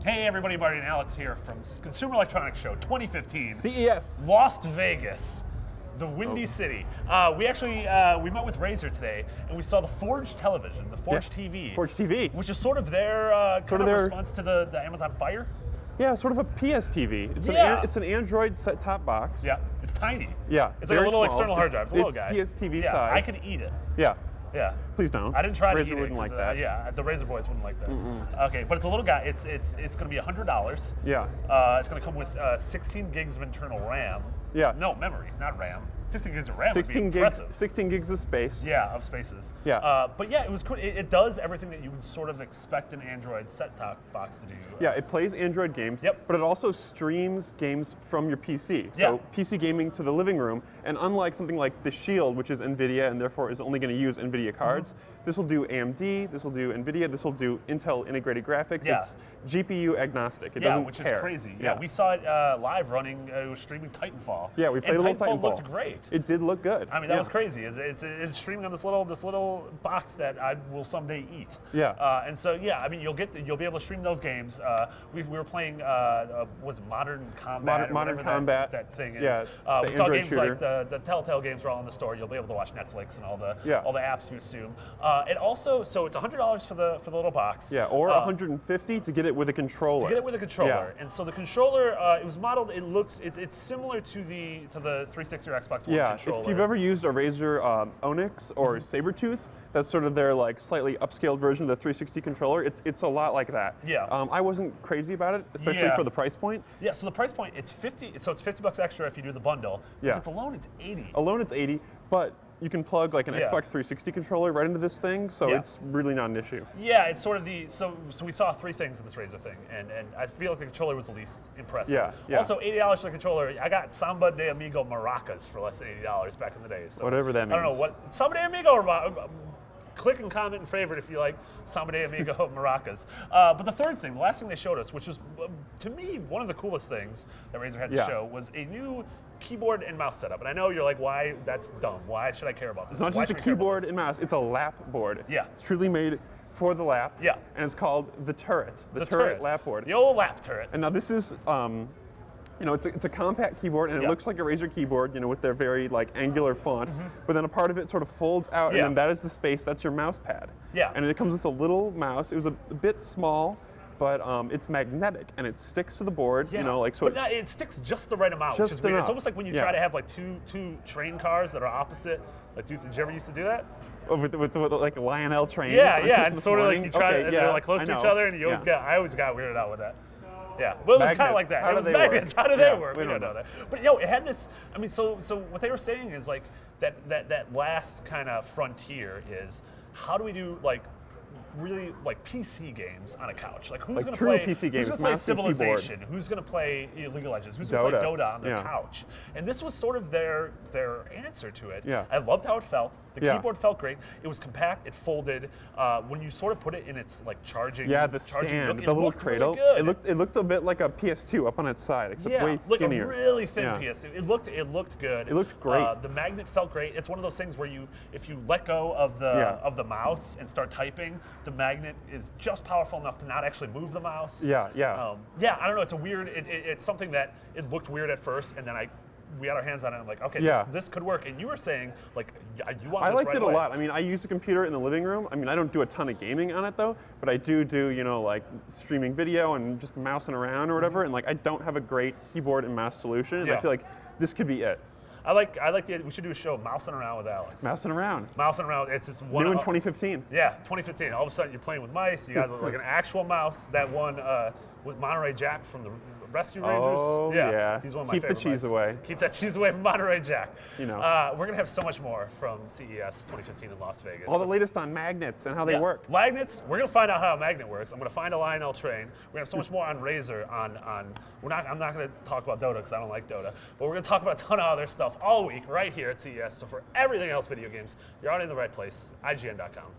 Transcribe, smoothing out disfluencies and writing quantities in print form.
Hey everybody, Marty and Alex here from Consumer Electronics Show 2015. CES. Las Vegas, the Windy City. We met with Razer today, and we saw the Forge television, the Forge TV. Forge TV. Which is sort of their response to the Amazon Fire. Yeah, sort of a PS TV. It's an Android set-top box. Yeah, it's tiny. Yeah, it's like a little small. external hard drive. It's a little guy. PS TV yeah, size. I could eat it. Yeah. Yeah. Please don't. I didn't try to eat Razer it. wouldn't like that. Yeah, the Razer boys wouldn't like that. Okay, but it's a little guy. It's going to be $100. Yeah. It's going to come with 16 gigs of internal RAM. Yeah. No, memory, not RAM. 16 gigs of RAM 16 would be gigs. impressive. 16 gigs of space. Yeah, of spaces. Yeah. But yeah, it was cool. It does everything that you would sort of expect an Android set-top box to do. Yeah, it plays Android games. Yep. But it also streams games from your PC. So Yeah. PC gaming to the living room. And unlike something like the Shield, which is NVIDIA and therefore is only going to use NVIDIA cards, this will do AMD. This will do NVIDIA. This will do Intel integrated graphics. Yeah. It's GPU agnostic. It doesn't which care. is crazy. Yeah, we saw it live running. It was streaming Titanfall. Yeah, we played a little Titanfall. Looked great. It did look good. I mean, that was crazy. It's streaming on this little box that I will someday eat. Yeah. And so yeah, I mean, you'll be able to stream those games. We were playing was it Modern Combat? Modern Combat. That thing is. Yeah. We saw Android games shooter. like the Telltale games are all in the store. You'll be able to watch Netflix and all the apps you assume. It also it's $100 for the little box. Yeah, or $150 to get it with a controller. To get it with a controller, Yeah. and so the controller, it was modeled. It's similar to the 360 or Xbox One controller. If you've ever used a Razer Onyx or Sabertooth, that's sort of their like slightly upscaled version of the 360 controller. It's a lot like that. Yeah. I wasn't crazy about it, especially for the price point. Yeah. So the price point, it's $50. So it's $50 extra if you do the bundle. Yeah. If it's alone, it's $80. Alone, it's $80, but you can plug like an Xbox 360 controller right into this thing, so it's really not an issue. Yeah, it's sort of so we saw three things at this Razer thing, and I feel like the controller was the least impressive. Yeah. Also, $80 for the controller. I got Samba de Amigo maracas for less than $80 back in the day. So whatever that means. I don't know what Samba de Amigo. Click and comment and favorite if you like Samba de Amigo maracas. But the third thing, the last thing they showed us, which was to me one of the coolest things that Razer had to show, was a new keyboard and mouse setup. And I know you're like, why? That's dumb. Why should I care about this? It's not just a keyboard and mouse, it's a lap board. Yeah. It's truly made for the lap. Yeah. And it's called the Turret. The Turret lap board. The old lap turret. And now this is, it's a compact keyboard, and it looks like a Razer keyboard, with their very like angular font. But then a part of it sort of folds out, and then that is the space. That's your mouse pad. Yeah. And it comes with a little mouse. It was a bit small, but it's magnetic and it sticks to the board. Yeah. But it sticks just the right amount, which is weird. Enough. It's almost like when you try to have like two train cars that are opposite. Like, did you ever used to do that? With like Lionel trains. Yeah, and sort of like you try, and they're like close to each other, and you always I always got weirded out with that. Yeah, well, it was kind of like that. How it was do magnets. Work? How do they work? We don't know that. But it had this. I mean, so what they were saying is like that last kind of frontier is how do we do like really like PC games on a couch? Like who's going to play PC games, who's going to play Civilization? Keyboard. Who's going to play League of Legends? Who's going to play Dota on their couch? And this was sort of their answer to it. Yeah. I loved how it felt. The keyboard felt great. It was compact. It folded. When you sort of put it in its like charging. Yeah, the stand, the little cradle. Really it looked a bit like a PS2 up on its side, except way skinnier. Like a really thin PS2. It looked good. It looked great. The magnet felt great. It's one of those things where if you let go of the mouse and start typing, the magnet is just powerful enough to not actually move the mouse. Yeah. I don't know. It's a weird. It's something that it looked weird at first, and then we had our hands on it. And I'm like, okay, this could work. And you were saying like, you want. I this liked right it away. a lot. I mean, I used a computer in the living room. I mean, I don't do a ton of gaming on it though, but I do like streaming video and just mousing around or whatever. And like, I don't have a great keyboard and mouse solution. And I feel like this could be it. I like the. We should do a show, Mousing Around with Alex. Mousing around. It's just one. New in 2015. Yeah, 2015. All of a sudden, you're playing with mice. You got like an actual mouse. That one with Monterey Jack from the Rescue Rangers. Oh yeah. He's one of my Keep favorite the cheese mice. away. Keep that cheese away from Monterey Jack. We're gonna have so much more from CES 2015 in Las Vegas. All the latest on magnets and how they work. Magnets. We're gonna find out how a magnet works. I'm gonna find a Lionel train. We're gonna have so much more on Razer. I'm not gonna talk about Dota because I don't like Dota. But we're gonna talk about a ton of other stuff all week right here at CES. So for everything else video games, you're out in the right place. IGN.com.